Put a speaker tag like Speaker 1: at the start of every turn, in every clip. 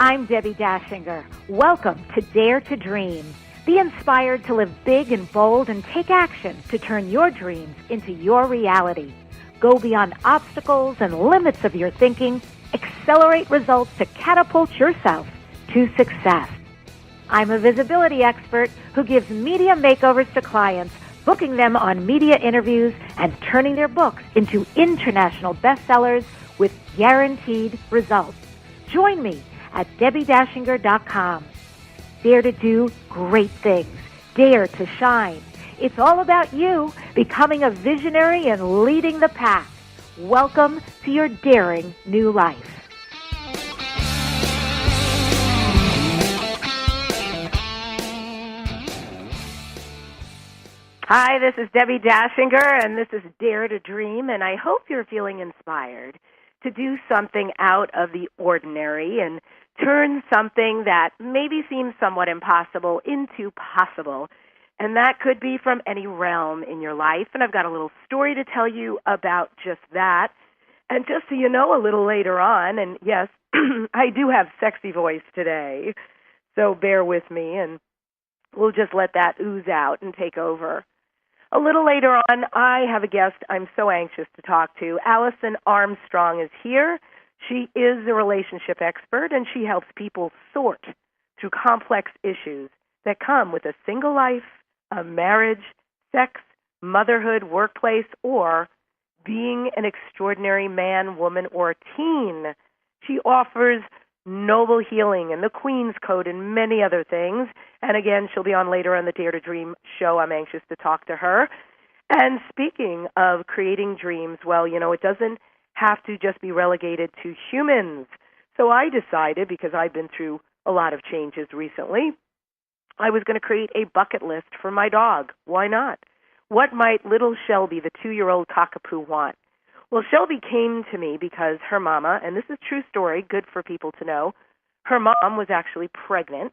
Speaker 1: I'm Debbi Dachinger. Welcome to Dare to Dream. Be inspired to live big and bold and take action to turn your dreams into your reality. Go beyond obstacles and limits of your thinking. Accelerate results to catapult yourself to success. I'm a visibility expert who gives media makeovers to clients, booking them on media interviews and turning their books into international bestsellers with guaranteed results. Join me at DebbiDachinger.com. Dare to do great things. Dare to shine. It's all about you becoming a visionary and leading the pack. Welcome to your daring new life. Hi, this is Debbi Dachinger, and this is Dare to Dream, and I hope you're feeling inspired to do something out of the ordinary and turn something that maybe seems somewhat impossible into possible. And that could be from any realm in your life. And I've got a little story to tell you about just that. And just so you know, a little later on, and yes, I do have sexy voice today, so bear with me, and we'll just let that ooze out and take over. A little later on, I have a guest I'm so anxious to talk to. Alison Armstrong is here. She is a relationship expert, and she helps people sort through complex issues that come with a single life, a marriage, sex, motherhood, workplace, or being an extraordinary man, woman, or teen. She offers noble healing and the Queen's Code and many other things. And again, she'll be on later on the Dare to Dream show. I'm anxious to talk to her. And speaking of creating dreams, well, you know, it doesn't have to just be relegated to humans. So I decided, because I've been through a lot of changes recently, I was going to create a bucket list for my dog. Why not? What might little Shelby, the 2-year-old cockapoo, want? Well, Shelby came to me because her mama, and this is a true story, good for people to know, her mom was actually pregnant,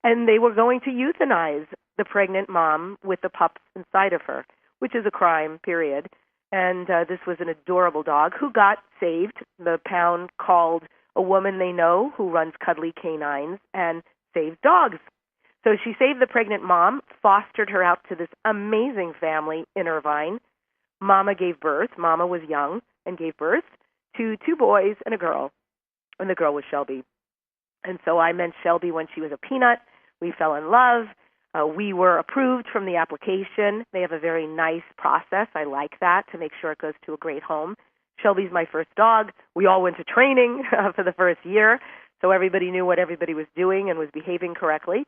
Speaker 1: and they were going to euthanize the pregnant mom with the pups inside of her, which is a crime, period. And this was an adorable dog who got saved. The pound called a woman they know who runs Cuddly Canines and saves dogs. So she saved the pregnant mom, fostered her out to this amazing family in Irvine. Mama gave birth. Mama was young and gave birth to 2 boys and a girl. And the girl was Shelby. And so I met Shelby when she was a peanut. We fell in love. We were approved from the application. They have a very nice process. I like that, to make sure it goes to a great home. Shelby's my first dog. We all went to training for the first year, so everybody knew what everybody was doing and was behaving correctly.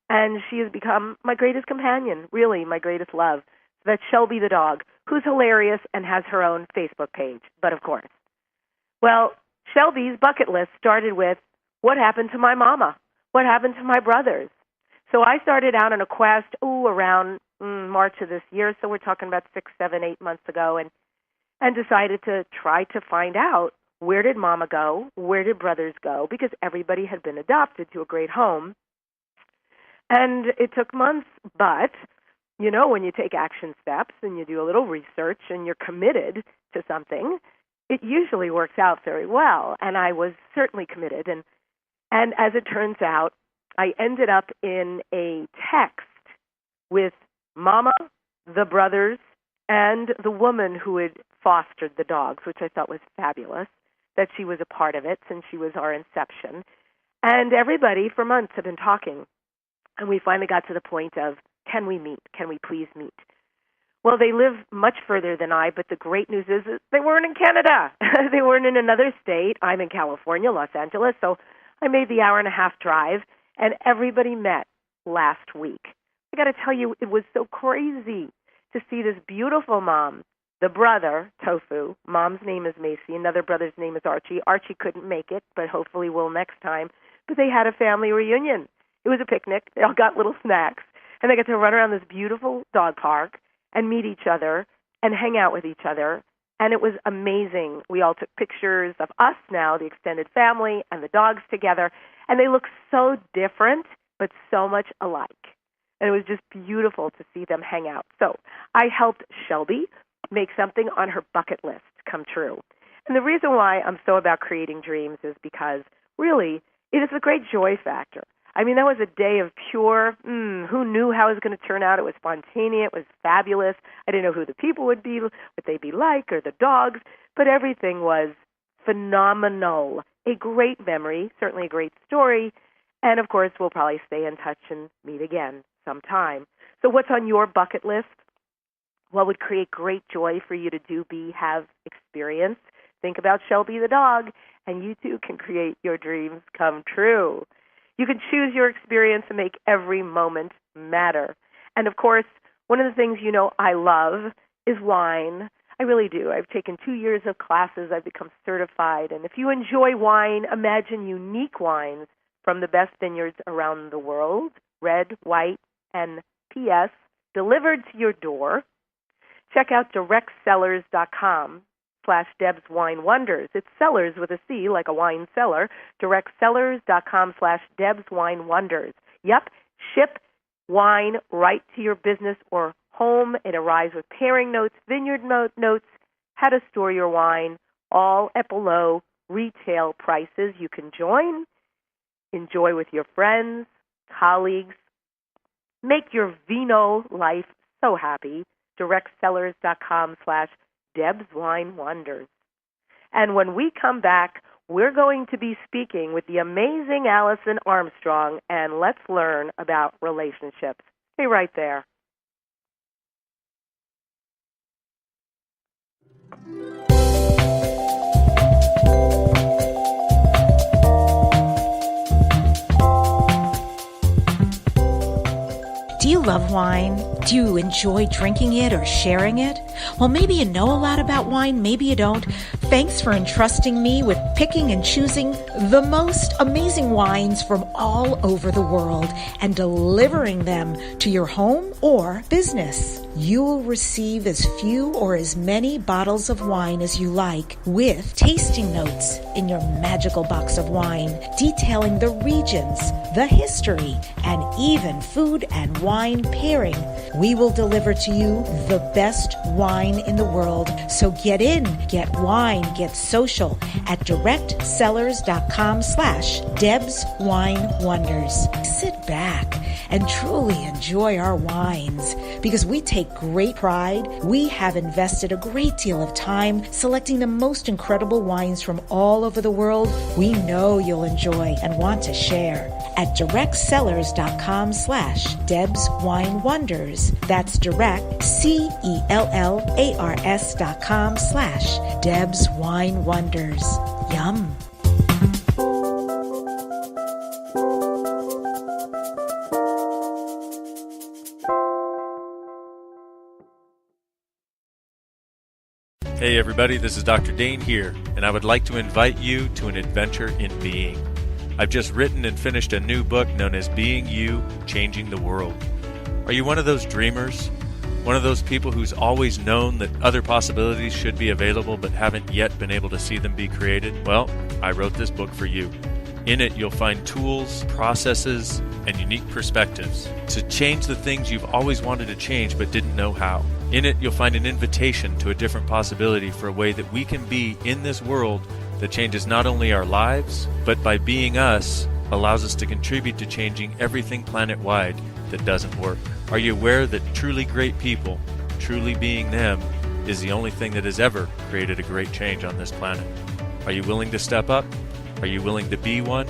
Speaker 1: And she has become my greatest companion, really my greatest love. So that's Shelby the dog, who's hilarious and has her own Facebook page, but of course. Well, Shelby's bucket list started with, what happened to my mama? What happened to my brothers? So I started out on a quest, around March of this year, so we're talking about 6, 7, 8 months ago, and decided to try to find out, where did mama go? Where did brothers go? Because everybody had been adopted to a great home. And it took months, but, you know, when you take action steps and you do a little research and you're committed to something, it usually works out very well. And I was certainly committed. And as it turns out, I ended up in a text with Mama, the brothers, and the woman who had fostered the dogs, which I thought was fabulous, that she was a part of it since she was our inception. And everybody for months had been talking. And we finally got to the point of, can we meet? Can we please meet? Well, they live much further than I, but the great news is they weren't in Canada. They weren't in another state. I'm in California, Los Angeles, so I made the hour-and-a-half drive, and everybody met last week. I got to tell you, it was so crazy to see this beautiful mom, the brother, Tofu. Mom's name is Macy. Another brother's name is Archie. Archie couldn't make it, but hopefully will next time. But they had a family reunion. It was a picnic. They all got little snacks, and they got to run around this beautiful dog park and meet each other and hang out with each other. And it was amazing. We all took pictures of us now, the extended family, and the dogs together. And they look so different, but so much alike. And it was just beautiful to see them hang out. So I helped Shelby make something on her bucket list come true. And the reason why I'm so about creating dreams is because, really, It is a great joy factor. I mean, that was a day of pure, who knew how it was going to turn out? It was spontaneous. It was fabulous. I didn't know who the people would be, what they'd be like, or the dogs, but everything was phenomenal. A great memory, certainly a great story, and of course, we'll probably stay in touch and meet again sometime. So what's on your bucket list? What would create great joy for you to do, be, have, experience? Think about Shelby the dog, and you too can create your dreams come true. You can choose your experience and make every moment matter. And of course, one of the things you know I love is wine. I really do. I've taken 2 years of classes. I've become certified. And if you enjoy wine, imagine unique wines from the best vineyards around the world, red, white, and PS, delivered to your door. Check out directsellers.com/Deb's Wine Wonders. It's sellers with a C, like a wine cellar. directsellers.com/Deb's Wine Wonders. Yep, ship wine right to your business or home. It arrives with pairing notes, vineyard notes, how to store your wine, all at below retail prices. You can join, enjoy with your friends, colleagues, make your vino life so happy. directsellers.com/Deb's Wine Wonders. And when we come back, we're going to be speaking with the amazing Alison Armstrong, and let's learn about relationships. Stay right there.
Speaker 2: Do you love wine? Do you enjoy drinking it or sharing it? Well, maybe you know a lot about wine, maybe you don't. Thanks for entrusting me with picking and choosing the most amazing wines from all over the world and delivering them to your home or business. You will receive as few or as many bottles of wine as you like, with tasting notes in your magical box of wine detailing the regions, the history, and even food and wine pairing. We will deliver to you the best wine in the world. So get in, get wine, get social at directsellers.com/Deb's Wine Wonders. Sit back and truly enjoy our wines, because we take great pride. We have invested a great deal of time selecting the most incredible wines from all over the world. We know you'll enjoy and want to share at directsellers.com/Deb's Wine Wonders. That's direct, CELLARS.com/Deb's Wine Wonders. Yum.
Speaker 3: Hey everybody, this is Dr. Dane here, and I would like to invite you to an adventure in being. I've just written and finished a new book known as Being You, Changing the World. Are you one of those dreamers? One of those people who's always known that other possibilities should be available but haven't yet been able to see them be created? Well, I wrote this book for you. In it, you'll find tools, processes, and unique perspectives to change the things you've always wanted to change but didn't know how. In it, you'll find an invitation to a different possibility for a way that we can be in this world that changes not only our lives, but by being us, allows us to contribute to changing everything planet-wide that doesn't work. Are you aware that truly great people, truly being them, is the only thing that has ever created a great change on this planet? Are you willing to step up? Are you willing to be one?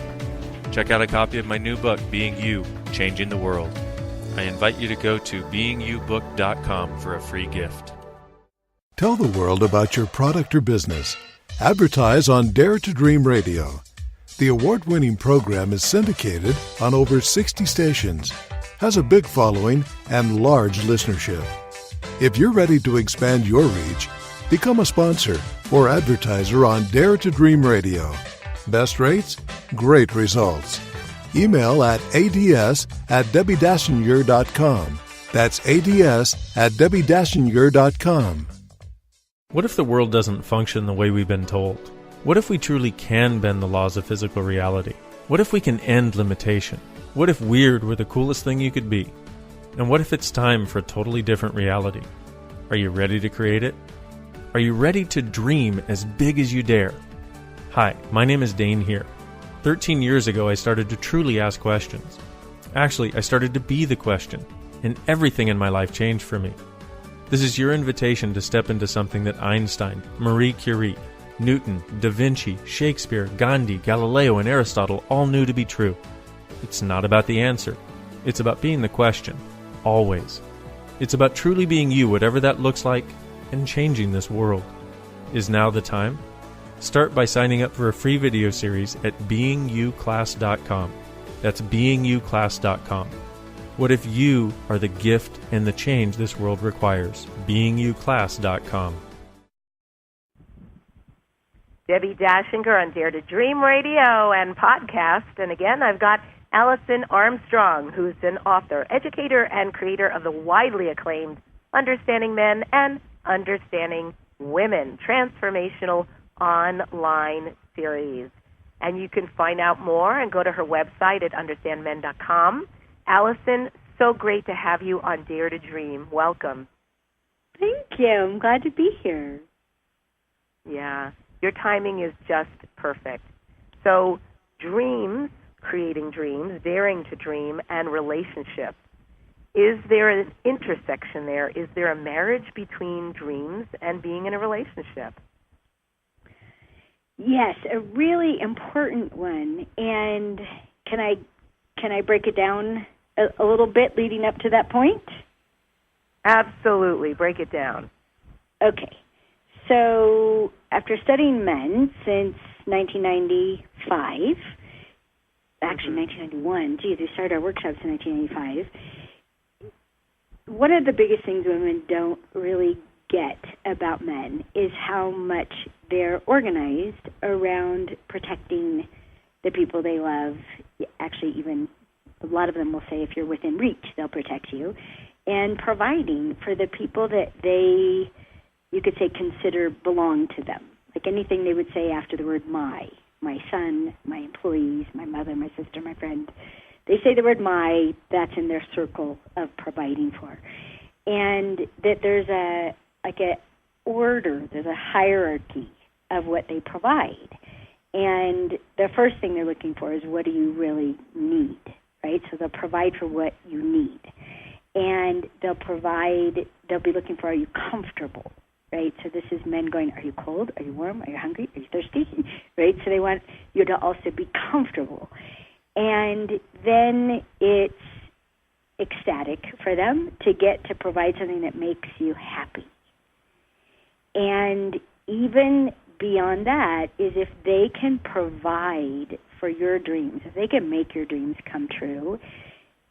Speaker 3: Check out a copy of my new book, Being You, Changing the World. I invite you to go to beingyoubook.com for a free gift.
Speaker 4: Tell the world about your product or business. Advertise on Dare to Dream Radio. The award-winning program is syndicated on over 60 stations, has a big following, and large listenership. If you're ready to expand your reach, become a sponsor or advertiser on Dare to Dream Radio. Best rates? Great results. Email at ads@DebbiDachinger.com. That's ads@DebbiDachinger.com.
Speaker 5: What if the world doesn't function the way we've been told? What if we truly can bend the laws of physical reality? What if we can end limitation? What if weird were the coolest thing you could be? And what if it's time for a totally different reality? Are you ready to create it? Are you ready to dream as big as you dare? Hi, my name is Dane here. 13 years ago, I started to truly ask questions. Actually, I started to be the question, and everything in my life changed for me. This is your invitation to step into something that Einstein, Marie Curie, Newton, Da Vinci, Shakespeare, Gandhi, Galileo, and Aristotle all knew to be true. It's not about the answer. It's about being the question, always. It's about truly being you, whatever that looks like, and changing this world. Is now the time? Start by signing up for a free video series at beingyouclass.com. That's beingyouclass.com. What if you are the gift and the change this world requires? beingyouclass.com.
Speaker 1: Debbi Dachinger on Dare to Dream Radio and podcast. And again, I've got Alison Armstrong, who's an author, educator, and creator of the widely acclaimed Understanding Men and Understanding Women, transformational online series. And you can find out more and go to her website at understandmen.com. Alison, so great to have you on Dare to Dream. Welcome.
Speaker 6: Thank you. I'm glad to be here.
Speaker 1: Yeah, your timing is just perfect. So dreams, creating dreams, daring to dream, and relationships. Is there an intersection there? Is there a marriage between dreams and being in a relationship?
Speaker 6: Yes, a really important one. And can I break it down a little bit leading up to that point?
Speaker 1: Absolutely. Break it down.
Speaker 6: Okay. So after studying men since 1995, actually 1991, geez, we started our workshops in 1995, one of the biggest things women don't really get about men is how much they're organized around protecting the people they love. Actually, even a lot of them will say if you're within reach, they'll protect you. And providing for the people that they, you could say, consider belong to them. Like anything they would say after the word my son, my employees, my mother, my sister, my friend. They say the word my, that's in their circle of providing for. And that there's a order, there's a hierarchy of what they provide. And the first thing they're looking for is, what do you really need, right? So they'll provide for what you need. And they'll be looking for, are you comfortable, right? So this is men going, are you cold? Are you warm? Are you hungry? Are you thirsty? Right? So they want you to also be comfortable. And then it's ecstatic for them to get to provide something that makes you happy. And even beyond that is if they can provide for your dreams, if they can make your dreams come true,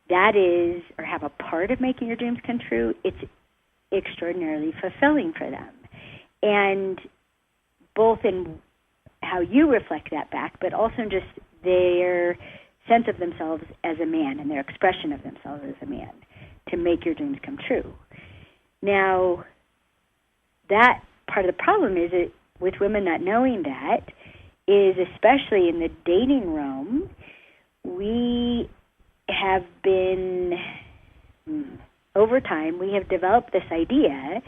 Speaker 6: that is, or have a part of making your dreams come true, it's extraordinarily fulfilling for them. And both in how you reflect that back, but also in just their sense of themselves as a man and their expression of themselves as a man to make your dreams come true. Now, that part of the problem is that with women not knowing that is, especially in the dating realm, we have been, over time, we have developed this idea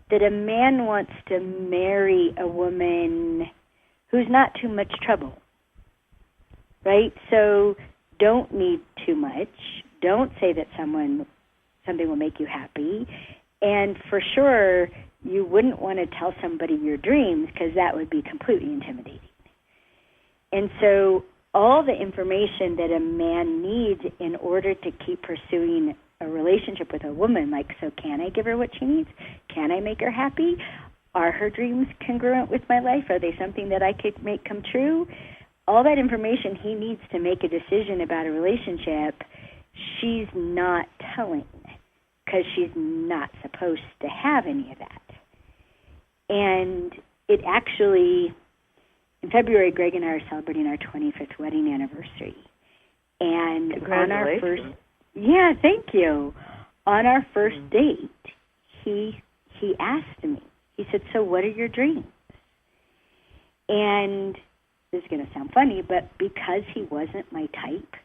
Speaker 6: that a man wants to marry a woman who's not too much trouble, right? So don't need too much. Don't say that something will make you happy. And for sure, you wouldn't want to tell somebody your dreams because that would be completely intimidating. And so all the information that a man needs in order to keep pursuing a relationship with a woman, like, so can I give her what she needs? Can I make her happy? Are her dreams congruent with my life? Are they something that I could make come true? All that information he needs to make a decision about a relationship, she's not telling because she's not supposed to have any of that. And it actually, in February, Greg and I are celebrating our 25th wedding anniversary. And on our first, thank you. On our first date, he asked me, he said, so what are your dreams? And this is going to sound funny, but because he wasn't my type,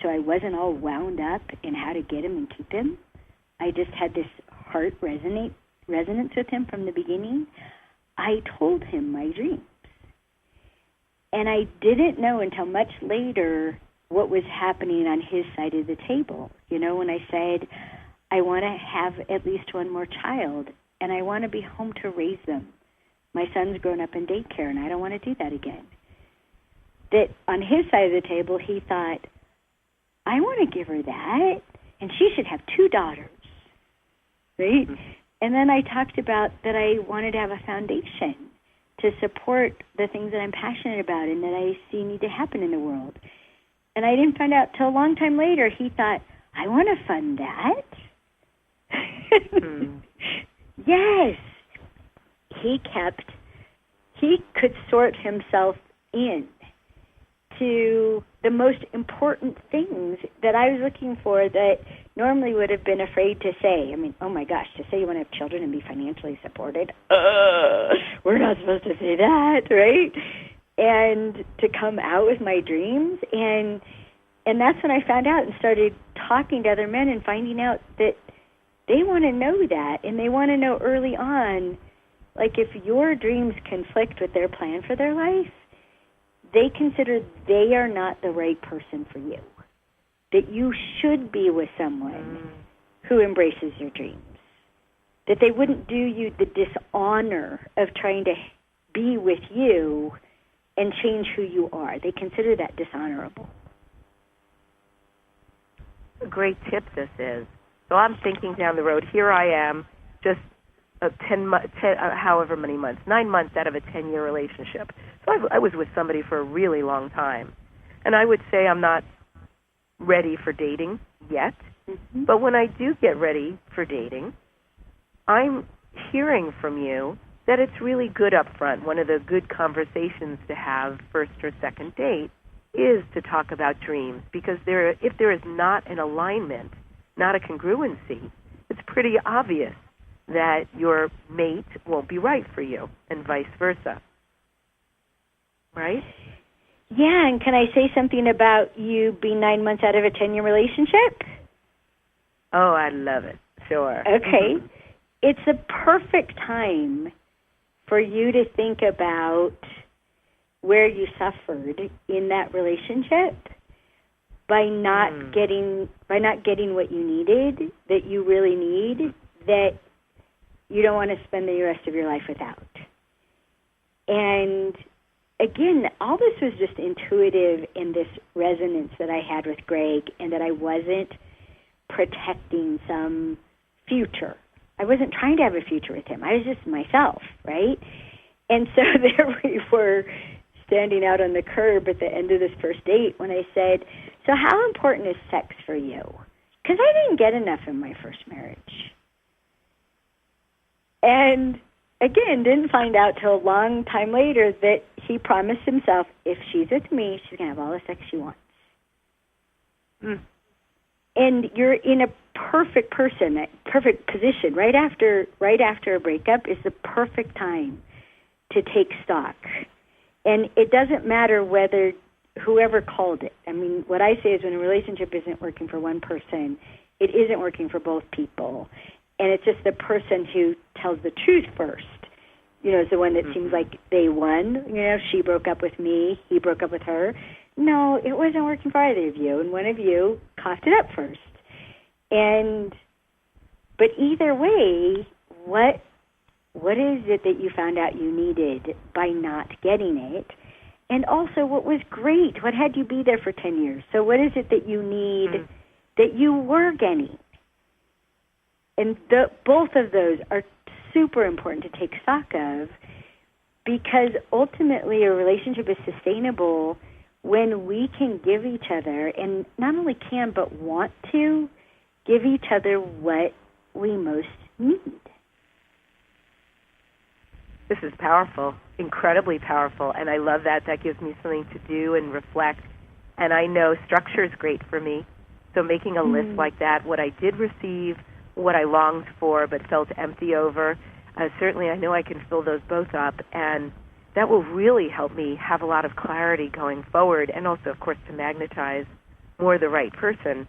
Speaker 6: so I wasn't all wound up in how to get him and keep him, I just had this heart resonance with him from the beginning. I told him my dreams. And I didn't know until much later what was happening on his side of the table. You know, when I said, I want to have at least one more child, and I want to be home to raise them. My son's grown up in daycare, and I don't want to do that again. That on his side of the table, he thought, I want to give her that, and she should have 2 daughters, right? Mm-hmm. And then I talked about that I wanted to have a foundation to support the things that I'm passionate about and that I see need to happen in the world. And I didn't find out till a long time later, he thought, I want to fund that. Yes. He could sort himself in to the most important things that I was looking for that normally would have been afraid to say. I mean, oh my gosh, to say you want to have children and be financially supported, we're not supposed to say that, right? And to come out with my dreams, and that's when I found out and started talking to other men and finding out that they want to know that, and they want to know early on, like if your dreams conflict with their plan for their life, they consider they are not the right person for you, that you should be with someone who embraces your dreams, that they wouldn't do you the dishonor of trying to be with you and change who you are. They consider that dishonorable.
Speaker 1: A great tip this is. So I'm thinking down the road, here I am, just however many months, 9 months out of a 10-year relationship. So I was with somebody for a really long time. And I would say I'm not ready for dating yet. Mm-hmm. But when I do get ready for dating, I'm hearing from you that it's really good up front. One of the good conversations to have first or second date is to talk about dreams, because if there is not an alignment, not a congruency, it's pretty obvious that your mate won't be right for you, and vice versa. Right?
Speaker 6: Yeah, and can I say something about you being 9 months out of a 10-year relationship?
Speaker 1: Oh, I love it. Sure.
Speaker 6: Okay. Mm-hmm. It's a perfect time for you to think about where you suffered in that relationship by not getting what you needed, that you really need, that you don't want to spend the rest of your life without. And again, all this was just intuitive in this resonance that I had with Greg, and that I wasn't protecting some future. I wasn't trying to have a future with him. I was just myself, right? And so there we were, standing out on the curb at the end of this first date, when I said, so how important is sex for you? Because I didn't get enough in my first marriage. And again, didn't find out till a long time later that he promised himself, if she's with me, she's going to have all the sex she wants. And you're in a perfect position. Right after a breakup is the perfect time to take stock. And it doesn't matter whether whoever called it. I mean, what I say is when a relationship isn't working for one person, it isn't working for both people. And it's just the person who tells the truth first, is the one that seems like they won. She broke up with me, he broke up with her. No, it wasn't working for either of you, and one of you coughed it up first. But either way, what is it that you found out you needed by not getting it? And also, what was great? What had you be there for 10 years? So what is it that you need that you were getting? And both of those are super important to take stock of, because ultimately a relationship is sustainable when we can give each other, and not only can but want to, give each other what we most need.
Speaker 1: This is powerful, incredibly powerful, and I love that. That gives me something to do and reflect. And I know structure is great for me, so making a list like that, what I did receive, what I longed for but felt empty over, certainly I know I can fill those both up, and that will really help me have a lot of clarity going forward, and also, of course, to magnetize more the right person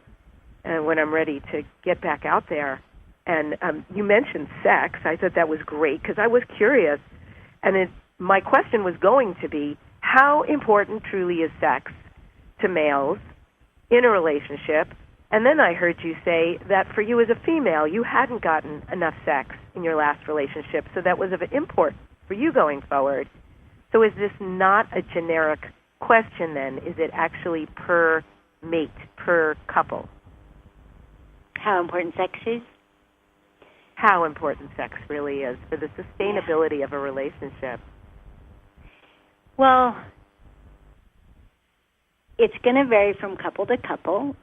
Speaker 1: when I'm ready to get back out there. And you mentioned sex. I thought that was great because I was curious, and my question was going to be, how important truly is sex to males in a relationship. And then I heard you say that for you as a female, you hadn't gotten enough sex in your last relationship, so that was of import for you going forward. So is this not a generic question then? Is it actually per mate, per couple?
Speaker 6: How important sex is?
Speaker 1: How important sex really is for the sustainability of a relationship.
Speaker 6: Well, it's going to vary from couple to couple.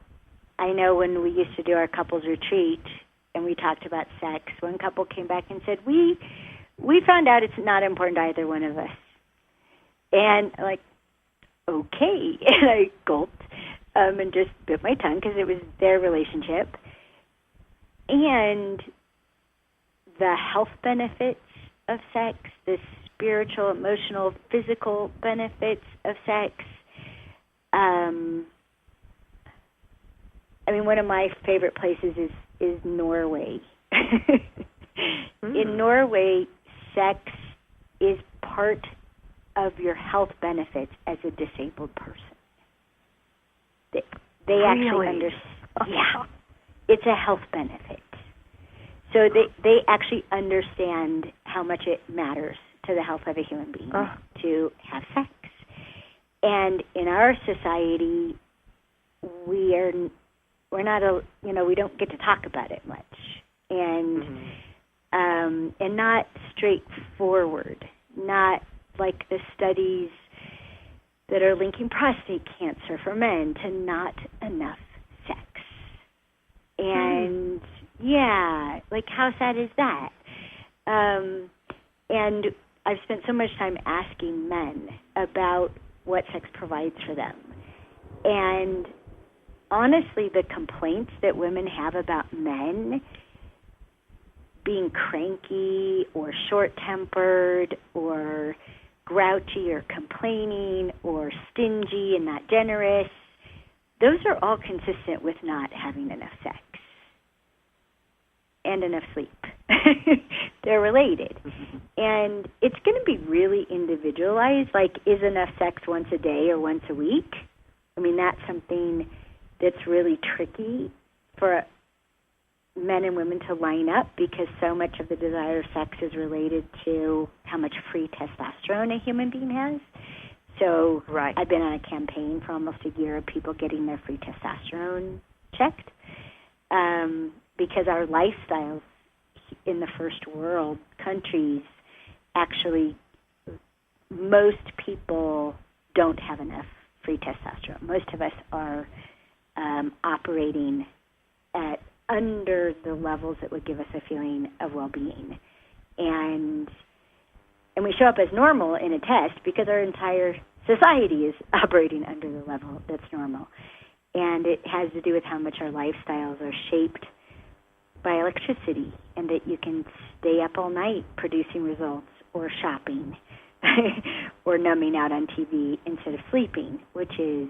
Speaker 6: I know when we used to do our couples retreat and we talked about sex, one couple came back and said, we found out it's not important to either one of us. And I'm like, okay. And I gulped and just bit my tongue because it was their relationship. And the health benefits of sex, the spiritual, emotional, physical benefits of sex. One of my favorite places is Norway. In Norway, sex is part of your health benefits as a disabled person. They actually understand. Yeah, it's a health benefit. So they actually understand how much it matters to the health of a human being to have sex. And in our society, we don't get to talk about it much, and not straightforward, not like the studies that are linking prostate cancer for men to not enough sex. And yeah, like how sad is that? And I've spent so much time asking men about what sex provides for them. And honestly, the complaints that women have about men being cranky or short-tempered or grouchy or complaining or stingy and not generous, those are all consistent with not having enough sex and enough sleep. They're related. And it's going to be really individualized, like is enough sex once a day or once a week? That's something that's really tricky for men and women to line up because so much of the desire of sex is related to how much free testosterone a human being has. So I've been on a campaign for almost a year of people getting their free testosterone checked because our lifestyles in the first world countries, actually, most people don't have enough free testosterone. Most of us are operating at under the levels that would give us a feeling of well-being. And we show up as normal in a test because our entire society is operating under the level that's normal. And it has to do with how much our lifestyles are shaped by electricity, and that you can stay up all night producing results or shopping or numbing out on TV instead of sleeping, which is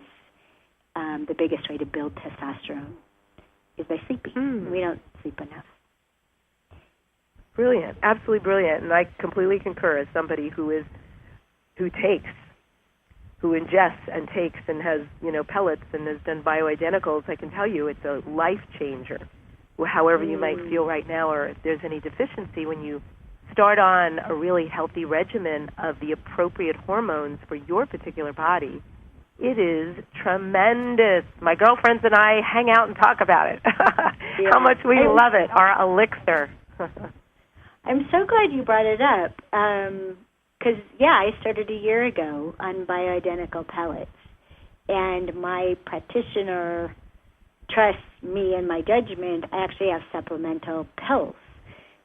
Speaker 6: the biggest way to build testosterone is by sleeping. We don't sleep enough.
Speaker 1: Brilliant, absolutely brilliant, and I completely concur. As somebody who ingests and takes and has pellets and has done bioidenticals, I can tell you it's a life changer. However you might feel right now, or if there's any deficiency, when you start on a really healthy regimen of the appropriate hormones for your particular body, it is tremendous. My girlfriends and I hang out and talk about it. How much we love it, our elixir.
Speaker 6: I'm so glad you brought it up because, I started a year ago on bioidentical pellets, and my practitioner trusts me and my judgment. I actually have supplemental pills.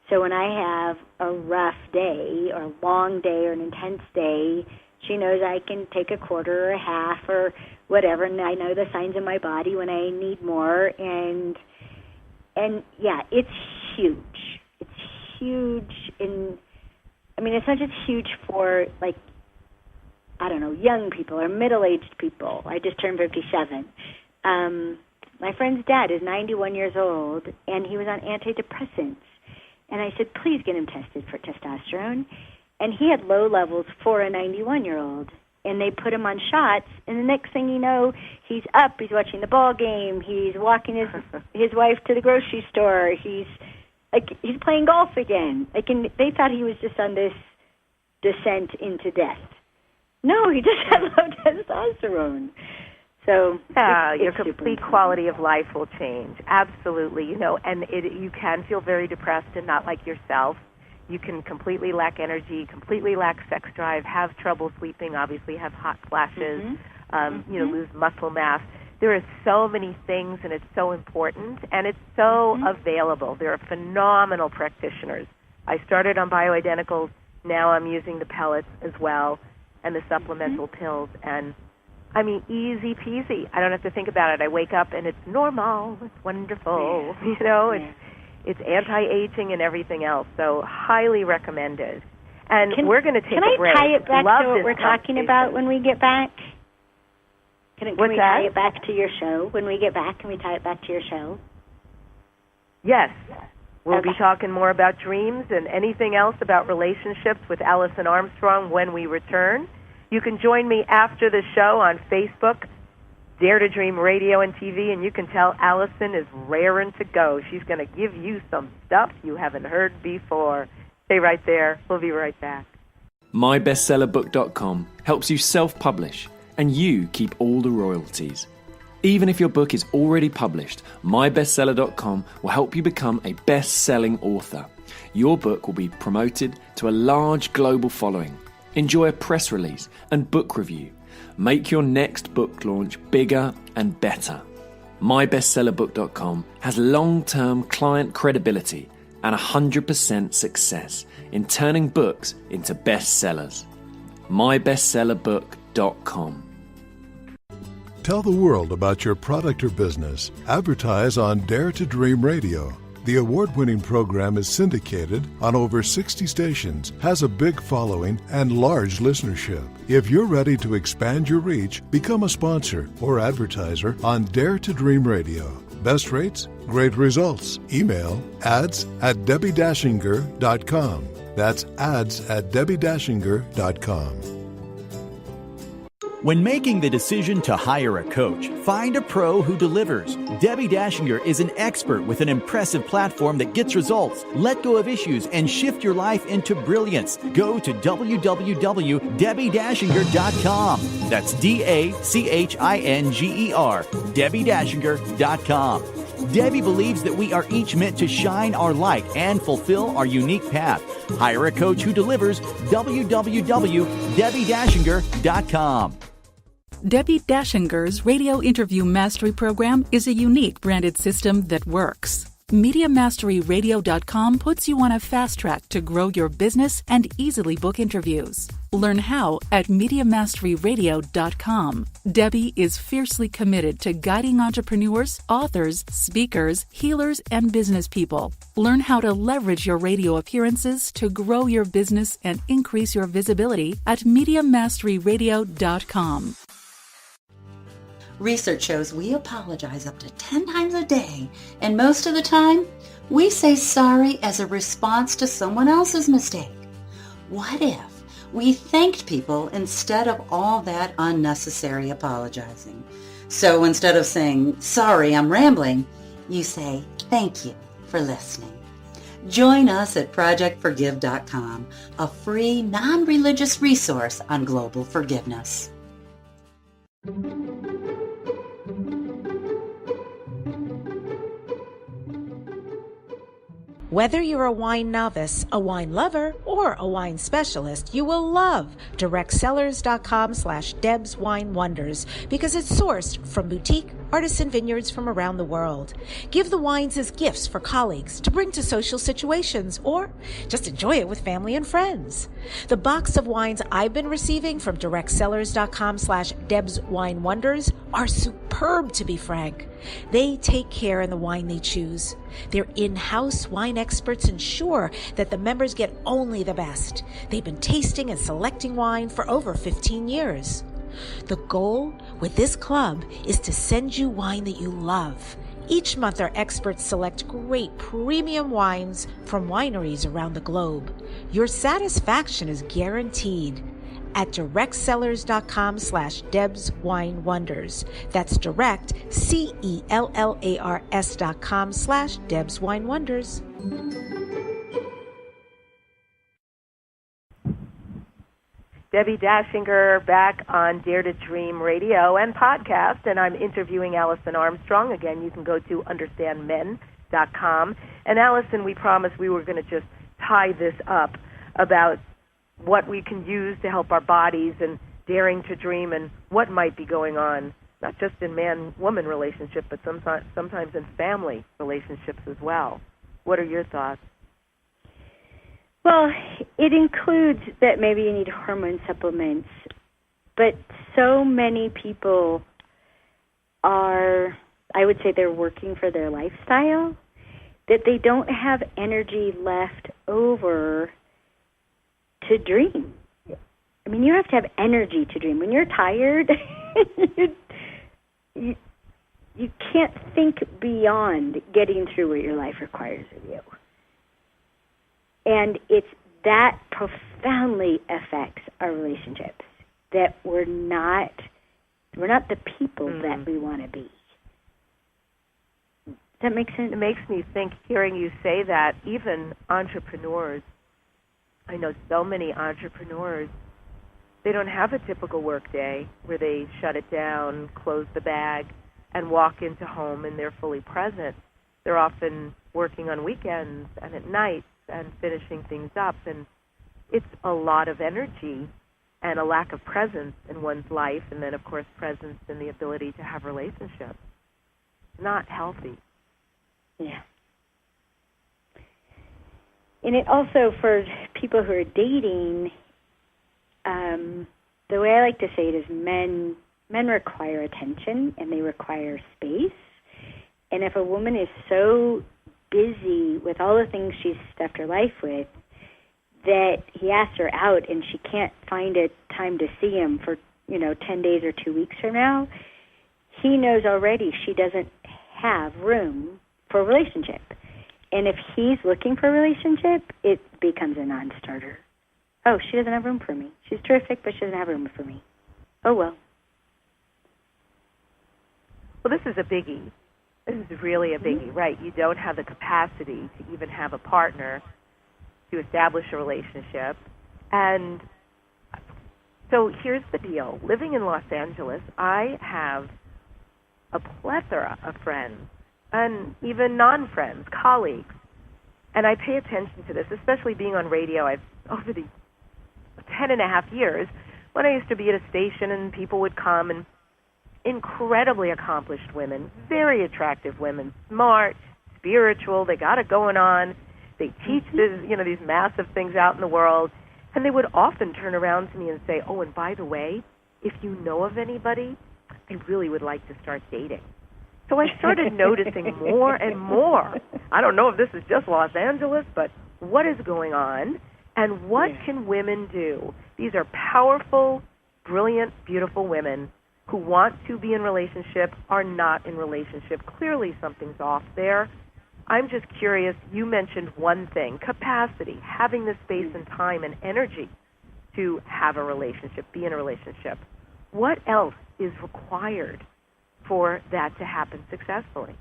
Speaker 6: So when I have a rough day or a long day or an intense day, she knows I can take a quarter or a half or whatever, and I know the signs in my body when I need more. And it's huge. It's huge it's not just huge for, young people or middle-aged people. I just turned 57. My friend's dad is 91 years old, and he was on antidepressants. And I said, please get him tested for testosterone. And he had low levels for a 91-year-old. and they put him on shots, and the next thing you know, he's up, he's watching the ball game, he's walking his wife to the grocery store, he's playing golf again. And they thought he was just on this descent into death. No, he just had low testosterone. So
Speaker 1: your complete quality of life will change. Absolutely, and you can feel very depressed and not like yourself. You can completely lack energy, completely lack sex drive, have trouble sleeping, obviously have hot flashes, lose muscle mass. There are so many things, and it's so important, and it's so available. There are phenomenal practitioners. I started on bioidenticals. Now I'm using the pellets as well and the supplemental pills, and I mean, easy peasy. I don't have to think about it. I wake up and it's normal. It's wonderful. It's anti-aging and everything else. So highly recommended. And we're going to take a break.
Speaker 6: Can I tie it back to what we're talking about when we get back? Can we tie it back to your show when we get back? Can we tie it back to your show?
Speaker 1: Yes. We'll be talking more about dreams and anything else about relationships with Alison Armstrong when we return. You can join me after the show on Facebook, Dare to Dream Radio and TV, and you can tell Alison is raring to go. She's going to give you some stuff you haven't heard before. Stay right there. We'll be right back.
Speaker 7: MyBestsellerBook.com helps you self-publish, and you keep all the royalties. Even if your book is already published, MyBestseller.com will help you become a best-selling author. Your book will be promoted to a large global following. Enjoy a press release and book review. Make your next book launch bigger and better. MyBestsellerBook.com has long-term client credibility and 100% success in turning books into bestsellers. MyBestsellerBook.com.
Speaker 4: Tell the world about your product or business. Advertise on Dare to Dream Radio. The award-winning program is syndicated on over 60 stations, has a big following, and large listenership. If you're ready to expand your reach, become a sponsor or advertiser on Dare to Dream Radio. Best rates, great results. Email ads@DebbiDachinger.com. That's ads@DebbiDachinger.com.
Speaker 8: When making the decision to hire a coach, find a pro who delivers. Debbi Dachinger is an expert with an impressive platform that gets results. Let go of issues and shift your life into brilliance. Go to www.DebbiDachinger.com. That's DACHINGER, DebbiDachinger.com. Debbie believes that we are each meant to shine our light and fulfill our unique path. Hire a coach who delivers. www.DebbiDachinger.com.
Speaker 9: Debbi Dachinger's Radio Interview Mastery Program is a unique branded system that works. MediaMasteryRadio.com puts you on a fast track to grow your business and easily book interviews. Learn how at MediaMasteryRadio.com. Debbie is fiercely committed to guiding entrepreneurs, authors, speakers, healers, and business people. Learn how to leverage your radio appearances to grow your business and increase your visibility at MediaMasteryRadio.com.
Speaker 10: Research shows we apologize up to 10 times a day, and most of the time, we say sorry as a response to someone else's mistake. What if we thanked people instead of all that unnecessary apologizing? So instead of saying, sorry, I'm rambling, you say, thank you for listening. Join us at ProjectForgive.com, a free, non-religious resource on global forgiveness.
Speaker 2: Whether you're a wine novice, a wine lover, or a wine specialist, you will love directsellers.com/Deb's Wine Wonders because it's sourced from boutique artisan vineyards from around the world. Give the wines as gifts for colleagues to bring to social situations or just enjoy it with family and friends. The box of wines I've been receiving from directsellers.com/Deb's Wine Wonders are superb, to be frank. They take care in the wine they choose. Their in-house wine experts ensure that the members get only the best. They've been tasting and selecting wine for over 15 years. The goal with this club is to send you wine that you love. Each month, our experts select great premium wines from wineries around the globe. Your satisfaction is guaranteed. at directsellers.com/DebsWineWonders. That's direct, CELLARS.com/DebsWineWonders.
Speaker 1: Debbi Dachinger back on Dare to Dream radio and podcast, and I'm interviewing Alison Armstrong. Again, you can go to understandmen.com. And Alison, we promised we were going to just tie this up about what we can use to help our bodies and daring to dream and what might be going on, not just in man-woman relationship, but sometimes in family relationships as well. What are your thoughts?
Speaker 6: Well, it includes that maybe you need hormone supplements, but so many people are, I would say they're working for their lifestyle, that they don't have energy left over to dream. I mean, you have to have energy to dream. When you're tired, you can't think beyond getting through what your life requires of you. And it's that profoundly affects our relationships, that we're not the people that we want to be. Does that make sense?
Speaker 1: It makes me think, hearing you say that, even entrepreneurs, I know so many entrepreneurs, they don't have a typical work day where they shut it down, close the bag, and walk into home and they're fully present. They're often working on weekends and at night and finishing things up, and it's a lot of energy and a lack of presence in one's life, and then, of course, presence in the ability to have relationships. Not healthy.
Speaker 6: Yeah. And it also, for people who are dating, the way I like to say it is men require attention and they require space. And if a woman is so busy with all the things she's stuffed her life with that he asks her out and she can't find a time to see him for, 10 days or 2 weeks from now, he knows already she doesn't have room for a relationship. And if he's looking for a relationship, it becomes a non-starter. Oh, she doesn't have room for me. She's terrific, but she doesn't have room for me. Oh, well.
Speaker 1: Well, this is a biggie. This is really a biggie, right? You don't have the capacity to even have a partner to establish a relationship. And so here's the deal. Living in Los Angeles, I have a plethora of friends and even non-friends, colleagues. And I pay attention to this, especially being on radio. Over the 10.5 years, when I used to be at a station and people would come, and incredibly accomplished women, very attractive women, smart, spiritual, they got it going on. They teach these massive things out in the world, and they would often turn around to me and say, oh, and by the way, if you know of anybody, I really would like to start dating. So I started noticing more and more. I don't know if this is just Los Angeles, but what is going on, and what can women do? These are powerful, brilliant, beautiful women who want to be in relationship, are not in relationship. Clearly something's off there. I'm just curious, you mentioned one thing, capacity, having the space and time and energy to have a relationship, be in a relationship. What else is required for that to happen successfully?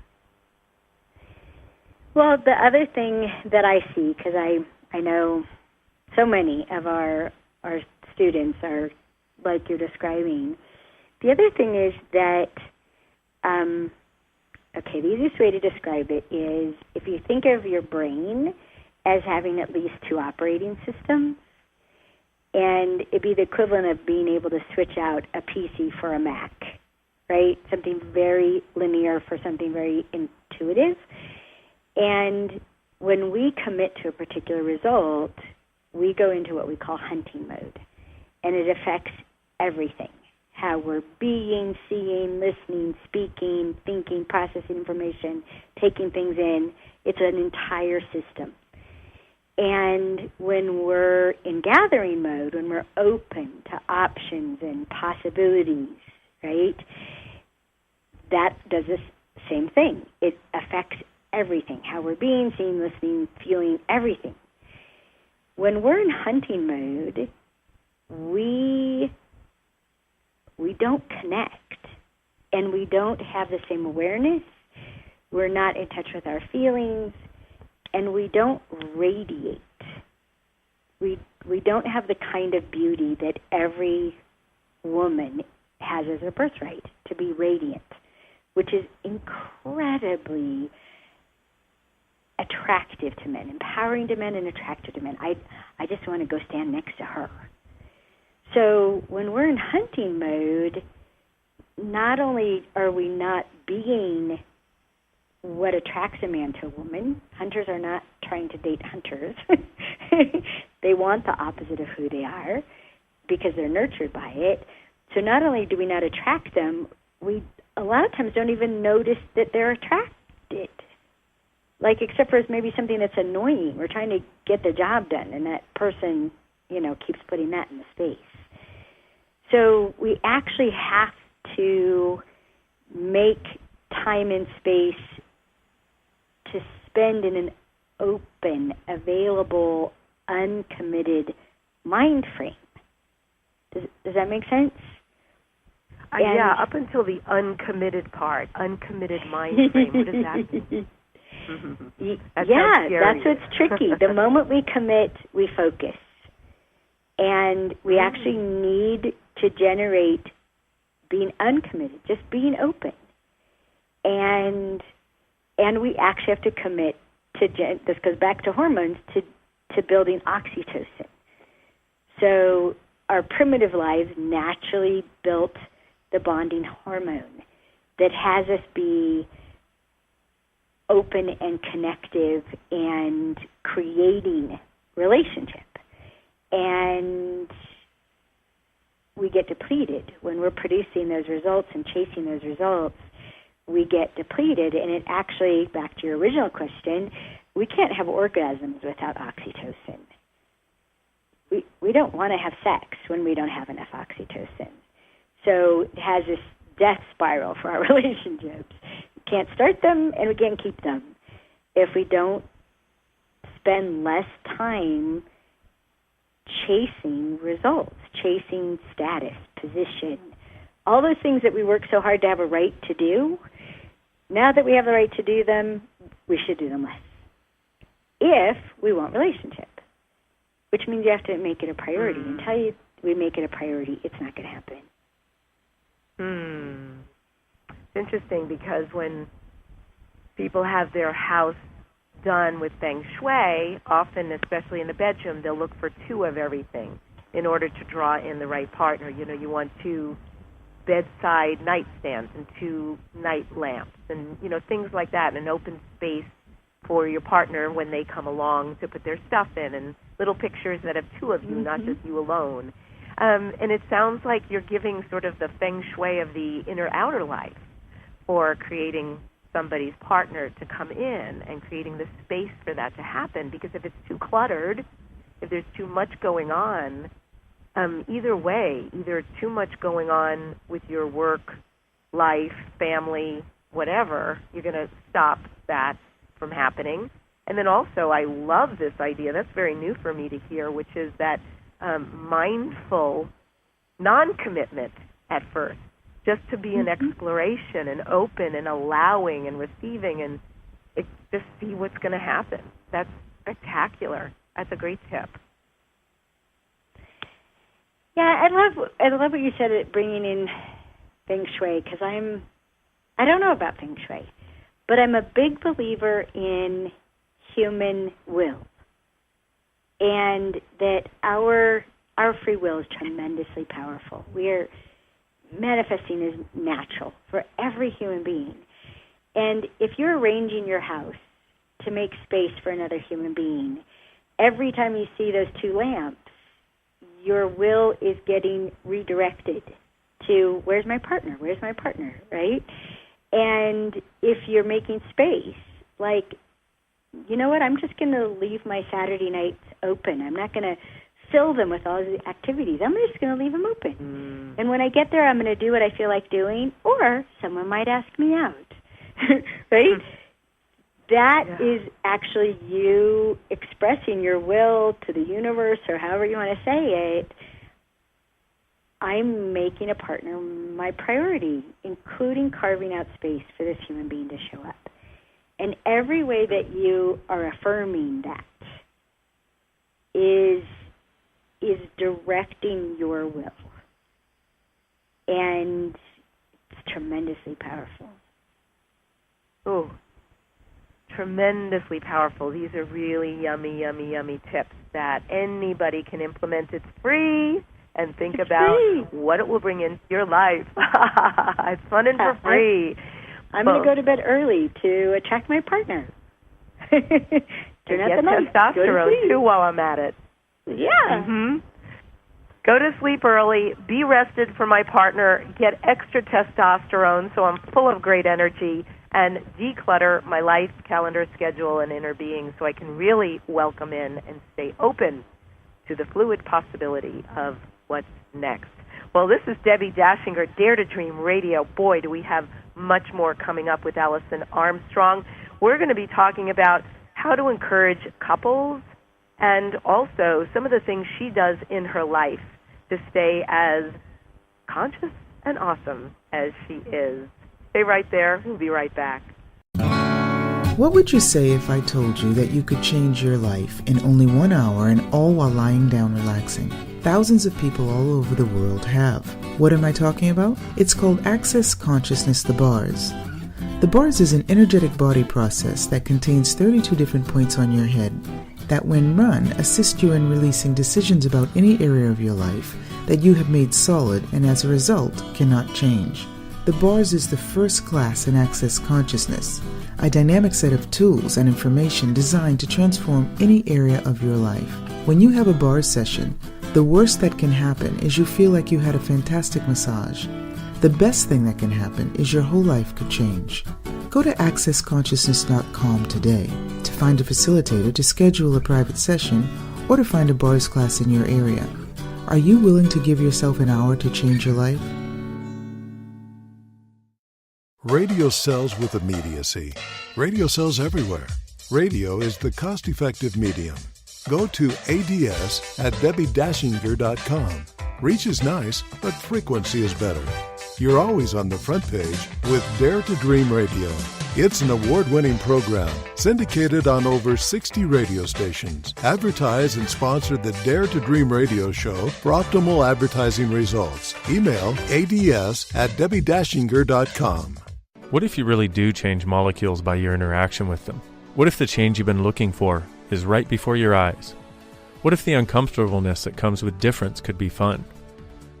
Speaker 6: Well, the other thing that I see, because I know so many of our students are like you're describing, the other thing is that, the easiest way to describe it is if you think of your brain as having at least 2 operating systems, and it'd be the equivalent of being able to switch out a PC for a Mac, right? Something very linear for something very intuitive. And when we commit to a particular result, we go into what we call hunting mode, and it affects everything. How we're being, seeing, listening, speaking, thinking, processing information, taking things in. It's an entire system. And when we're in gathering mode, when we're open to options and possibilities, right, that does the same thing. It affects everything, how we're being, seeing, listening, feeling, everything. When we're in hunting mode, we don't connect, and we don't have the same awareness. We're not in touch with our feelings, and we don't radiate. We don't have the kind of beauty that every woman has as a birthright, to be radiant, which is incredibly attractive to men, empowering to men and attractive to men. I just want to go stand next to her. So when we're in hunting mode, not only are we not being what attracts a man to a woman, hunters are not trying to date hunters. They want the opposite of who they are because they're nurtured by it. So not only do we not attract them, we a lot of times don't even notice that they're attracted. Like, except for maybe something that's annoying. We're trying to get the job done, and that person, keeps putting that in the space. So we actually have to make time and space to spend in an open, available, uncommitted mind frame. Does that make sense?
Speaker 1: Yeah, up until the uncommitted part, uncommitted mind frame. What does that mean?
Speaker 6: That's what's tricky. The moment we commit, we focus. And we actually need to generate being uncommitted, just being open. And we actually have to commit to, this goes back to hormones, to building oxytocin. So our primitive lives naturally built the bonding hormone that has us be open and connective and creating relationship. And we get depleted when we're producing those results and chasing those results. We get depleted, and it actually, back to your original question, we can't have orgasms without oxytocin. We don't want to have sex when we don't have enough oxytocin. So it has this death spiral for our relationships. We can't start them, and we can't keep them if we don't spend less time chasing results, chasing status, position, all those things that we work so hard to have a right to do. Now that we have the right to do them, we should do them less if we want relationship, which means you have to make it a priority. Until we make it a priority, it's not going to happen.
Speaker 1: It's interesting because when people have their house done with feng shui, often, especially in the bedroom, they'll look for two of everything in order to draw in the right partner. You want two bedside nightstands and two night lamps and, things like that, an open space for your partner when they come along to put their stuff in, and little pictures that have two of you, not just you alone. And it sounds like you're giving sort of the feng shui of the inner-outer life, or creating somebody's partner to come in and creating the space for that to happen. Because if it's too cluttered, if there's too much going on, either way, either too much going on with your work, life, family, whatever, you're going to stop that from happening. And then also, I love this idea, that's very new for me to hear, which is that mindful non-commitment at first, just to be an exploration and open and allowing and receiving and just see what's going to happen. That's spectacular. That's a great tip.
Speaker 6: Yeah, I love what you said at bringing in feng shui, because I don't know about feng shui, but I'm a big believer in human will, and that our free will is tremendously powerful. Manifesting is natural for every human being. And if you're arranging your house to make space for another human being, every time you see those two lamps, your will is getting redirected to, where's my partner, right? And if you're making space, like, you know what, I'm just going to leave my Saturday nights open. I'm not going to fill them with all the activities. I'm just going to leave them open. And when I get there, I'm going to do what I feel like doing, or someone might ask me out, right? That is actually you expressing your will to the universe, or however you want to say it, I'm making a partner my priority, including carving out space for this human being to show up. And every way that you are affirming that is directing your will. And it's tremendously powerful.
Speaker 1: Oh, tremendously powerful. These are really yummy, yummy, yummy tips that anybody can implement. It's free. And think about what it will bring into your life. It's fun and for free.
Speaker 6: I'm going to go to bed early to attract my partner.
Speaker 1: Turn out the lights. Testosterone, too, while I'm at it.
Speaker 6: Yeah.
Speaker 1: Mm-hmm. Go to sleep early, be rested for my partner, get extra testosterone so I'm full of great energy, and declutter my life, calendar, schedule, and inner being so I can really welcome in and stay open to the fluid possibility of what's next. Well, this is Debbi Dachinger, Dare to Dream Radio. Boy, do we have much more coming up with Alison Armstrong. We're going to be talking about how to encourage couples and also some of the things she does in her life to stay as conscious and awesome as she is. Stay right there. We'll be right back.
Speaker 11: What would you say if I told you that you could change your life in only 1 hour and all while lying down relaxing? Thousands of people all over the world have. What am I talking about? It's called Access Consciousness, the bars. The bars is an energetic body process that contains 32 different points on your head that, when run, assist you in releasing decisions about any area of your life that you have made solid and as a result cannot change. The bars is the first class in Access Consciousness, a dynamic set of tools and information designed to transform any area of your life. When you have a bars session, the worst that can happen is you feel like you had a fantastic massage. The best thing that can happen is your whole life could change. Go to accessconsciousness.com today to find a facilitator to schedule a private session or to find a bars class in your area. Are you willing to give yourself an hour to change your life?
Speaker 4: Radio sells with immediacy. Radio sells everywhere. Radio is the cost-effective medium. Go to ADS at DebbiDachinger.com. Reach is nice, but frequency is better. You're always on the front page with Dare to Dream Radio. It's an award-winning program syndicated on over 60 radio stations. Advertise and sponsor the Dare to Dream Radio show for optimal advertising results. Email ADS at DebbiDachinger.com.
Speaker 5: What if you really do change molecules by your interaction with them? What if the change you've been looking for is right before your eyes? What if the uncomfortableness that comes with difference could be fun?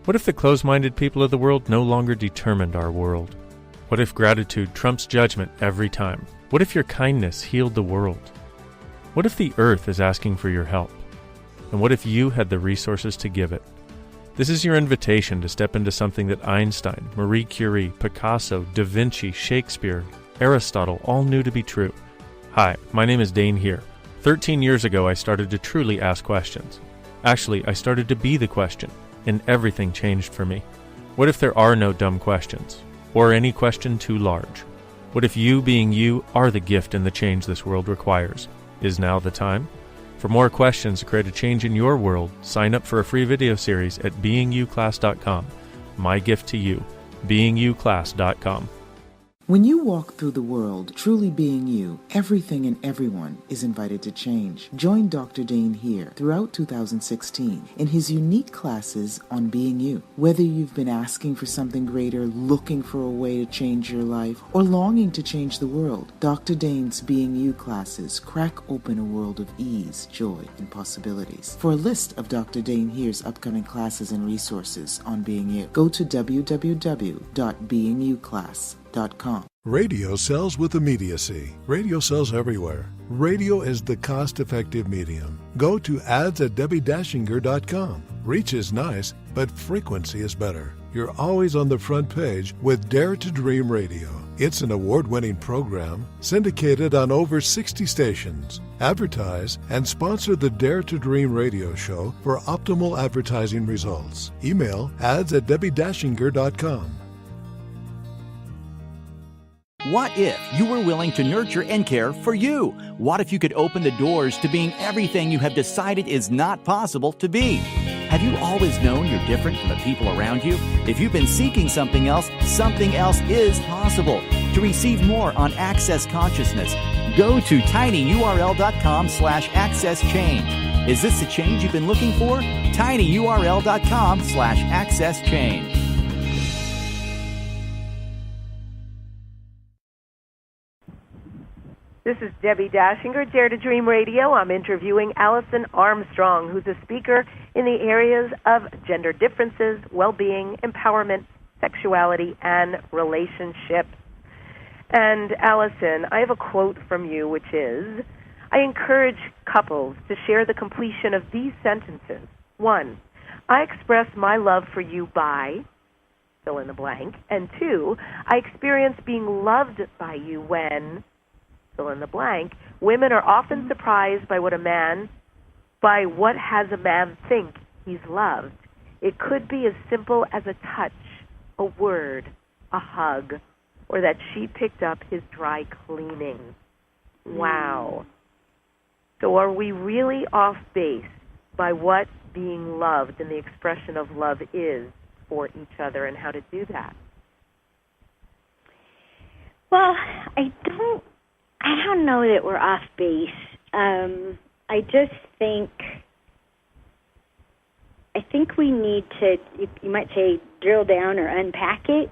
Speaker 5: What if the closed-minded people of the world no longer determined our world? What if gratitude trumps judgment every time? What if your kindness healed the world? What if the earth is asking for your help? And what if you had the resources to give it? This is your invitation to step into something that Einstein, Marie Curie, Picasso, Da Vinci, Shakespeare, Aristotle all knew to be true. Hi, my name is Dane here. 13 years ago, I started to truly ask questions. Actually, I started to be the question, and everything changed for me. What if there are no dumb questions, or any question too large? What if you, being you, are the gift and the change this world requires? Is now the time? For more questions to create a change in your world, sign up for a free video series at beingyouclass.com. My gift to you, beingyouclass.com.
Speaker 11: When you walk through the world truly being you, everything and everyone is invited to change. Join Dr. Dane here throughout 2016 in his unique classes on being you. Whether you've been asking for something greater, looking for a way to change your life, or longing to change the world, Dr. Dane's Being You classes crack open a world of ease, joy, and possibilities. For a list of Dr. Dane here's upcoming classes and resources on being you, go to www.beingyouclass.com.
Speaker 4: Radio sells with immediacy. Radio sells everywhere. Radio is the cost-effective medium. Go to ads at DebbiDachinger.com. Reach is nice, but frequency is better. You're always on the front page with Dare to Dream Radio. It's an award-winning program syndicated on over 60 stations. Advertise and sponsor the Dare to Dream radio show for optimal advertising results. Email ads at DebbiDachinger.com.
Speaker 8: What if you were willing to nurture and care for you? What if you could open the doors to being everything you have decided is not possible to be? Have you always known you're different from the people around you? If you've been seeking something else is possible. To receive more on Access Consciousness, go to tinyurl.com/accesschange. Is this the change you've been looking for? tinyurl.com/accesschange.
Speaker 1: This is Debbi Dachinger, Dare to Dream Radio. I'm interviewing Alison Armstrong, who's a speaker in the areas of gender differences, well-being, empowerment, sexuality, and relationships. And Alison, I have a quote from you, which is, I encourage couples to share the completion of these sentences. 1, I express my love for you by, fill in the blank. And 2, I experience being loved by you when, fill in the blank. Women are often surprised by what has a man think he's loved. It could be as simple as a touch, a word, a hug, or that she picked up his dry cleaning. Wow. So are we really off base by what being loved and the expression of love is for each other and how to do that?
Speaker 6: Well, I don't know that we're off base. I just think we need to, you might say, drill down or unpack it.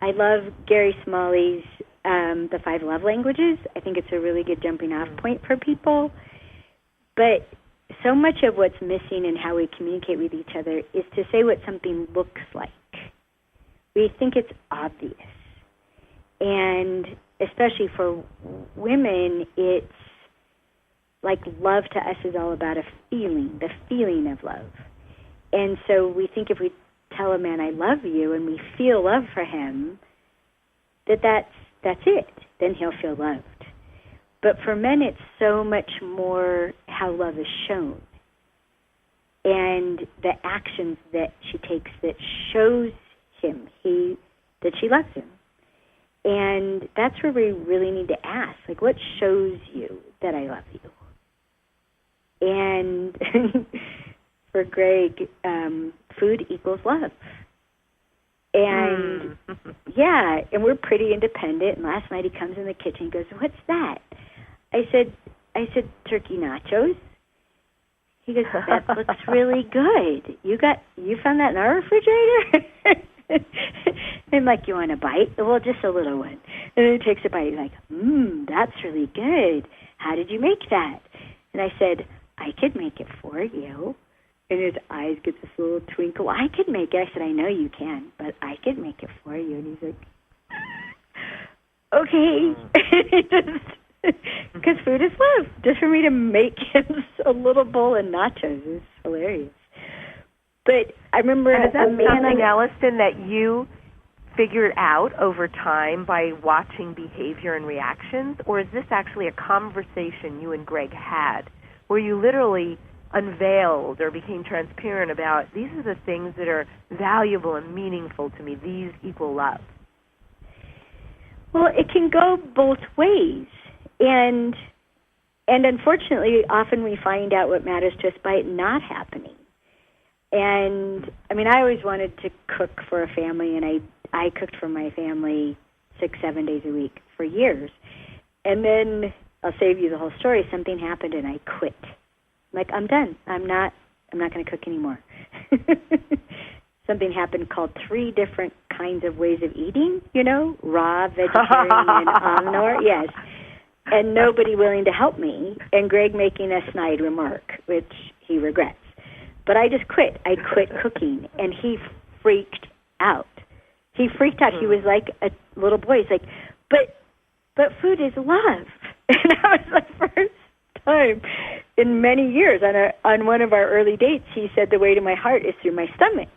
Speaker 6: I love Gary Smalley's The 5 Love Languages. I think it's a really good jumping off point for people. But so much of what's missing in how we communicate with each other is to say what something looks like. We think it's obvious. And especially for women, it's like love to us is all about a feeling, the feeling of love. And so we think if we tell a man, I love you, and we feel love for him, that's it. Then he'll feel loved. But for men, it's so much more how love is shown and the actions that she takes that shows him that she loves him. And that's where we really need to ask, like, what shows you that I love you? And for Greg, food equals love. And, yeah, and we're pretty independent. And last night he comes in the kitchen and goes, what's that? I said, turkey nachos. He goes, that looks really good. You found that in our refrigerator? I'm like, you want a bite? Well, just a little one. And then he takes a bite. He's like, that's really good. How did you make that? And I said, I could make it for you. And his eyes get this little twinkle. I could make it. I said, I know you can, but I could make it for you. And he's like, okay. Because food is love. Just for me to make him a little bowl of nachos is hilarious. But I remember
Speaker 1: and is that something, Alison, that you figured out over time by watching behavior and reactions? Or is this actually a conversation you and Greg had where you literally unveiled or became transparent about these are the things that are valuable and meaningful to me, these equal love?
Speaker 6: Well, it can go both ways. And unfortunately, often we find out what matters just by it not happening. And, I mean, I always wanted to cook for a family, and I cooked for my family 6-7 days a week for years. And then, I'll save you the whole story, something happened and I quit. I'm like, I'm done. I'm not going to cook anymore. Something happened called 3 different kinds of ways of eating, raw, vegetarian, and omnivore. Yes. And nobody willing to help me, and Greg making a snide remark, which he regrets. But I just quit. I quit cooking, and he freaked out. He freaked out. He was like a little boy. He's like, but food is love. And that was the first time in many years. On one of our early dates, he said, the way to my heart is through my stomach.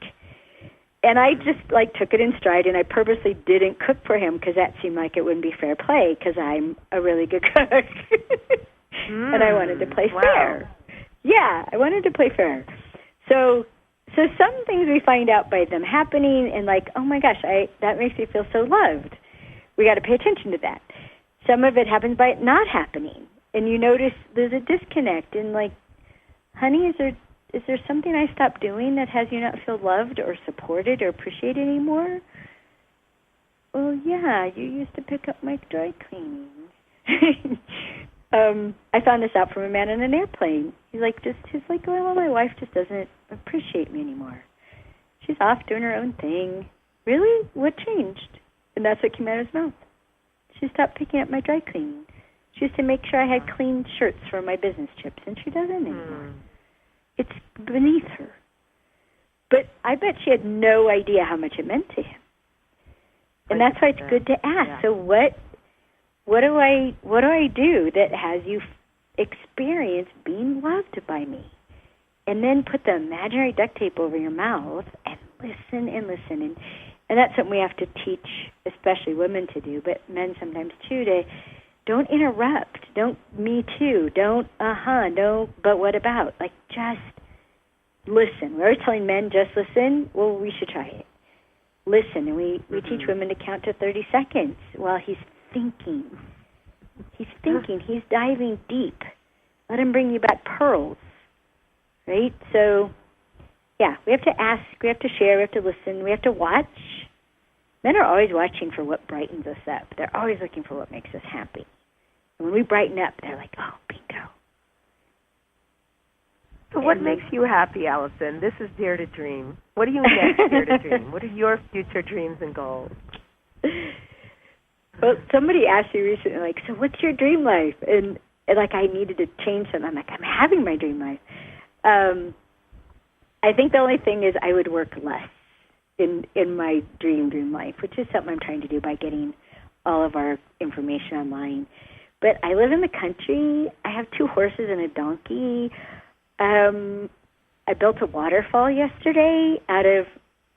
Speaker 6: And I just, took it in stride, and I purposely didn't cook for him because that seemed like it wouldn't be fair play because I'm a really good cook. And I wanted to play fair. Yeah, I wanted to play fair. So some things we find out by them happening and oh my gosh, that makes me feel so loved. We got to pay attention to that. Some of it happens by it not happening. And you notice there's a disconnect and honey, is there something I stopped doing that has you not feel loved or supported or appreciated anymore? Well, yeah, you used to pick up my dry cleaning. I found this out from a man in an airplane. He's like, well, my wife just doesn't appreciate me anymore. She's off doing her own thing. Really? What changed? And that's what came out of his mouth. She stopped picking up my dry cleaning. She used to make sure I had clean shirts for my business trips, and she doesn't anymore. It's beneath her. But I bet she had no idea how much it meant to him. And that's why it's good to ask. Yeah. So what do I do that has you experience being loved by me? And then put the imaginary duct tape over your mouth and listen and listen. And that's something we have to teach, especially women to do, but men sometimes too, to don't interrupt. Don't me too. Don't don't but what about? Like, just listen. We're always telling men, just listen. Well, we should try it. Listen, and we teach women to count to 30 seconds while he's thinking. He's thinking. He's diving deep. Let him bring you back pearls, right? So, yeah, we have to ask, we have to share, we have to listen, we have to watch. Men are always watching for what brightens us up. They're always looking for what makes us happy. And when we brighten up, they're like, oh, bingo.
Speaker 1: So what makes you happy, Alison? This is Dare to Dream. What do you next Dare to Dream? What are your future dreams and goals?
Speaker 6: Well, somebody asked me recently, like, so what's your dream life? And like, I needed to change something. I'm like, I'm having my dream life. I think the only thing is I would work less in my dream life, which is something I'm trying to do by getting all of our information online. But I live in the country. I have 2 horses and a donkey. I built a waterfall yesterday out of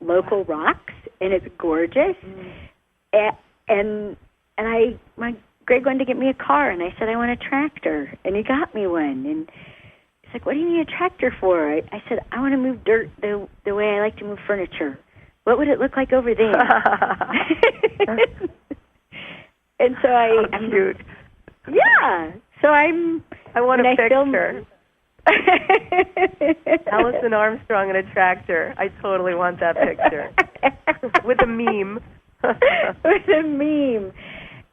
Speaker 6: local rocks, and it's gorgeous. And Greg wanted to get me a car, and I said I want a tractor, and he got me one. And he's like, what do you need a tractor for? I said, I want to move dirt the way I like to move furniture. What would it look like over there? And so I'm cute. Yeah. So I
Speaker 1: want a picture. Alison Armstrong in a tractor. I totally want that picture. With a meme.
Speaker 6: With a meme.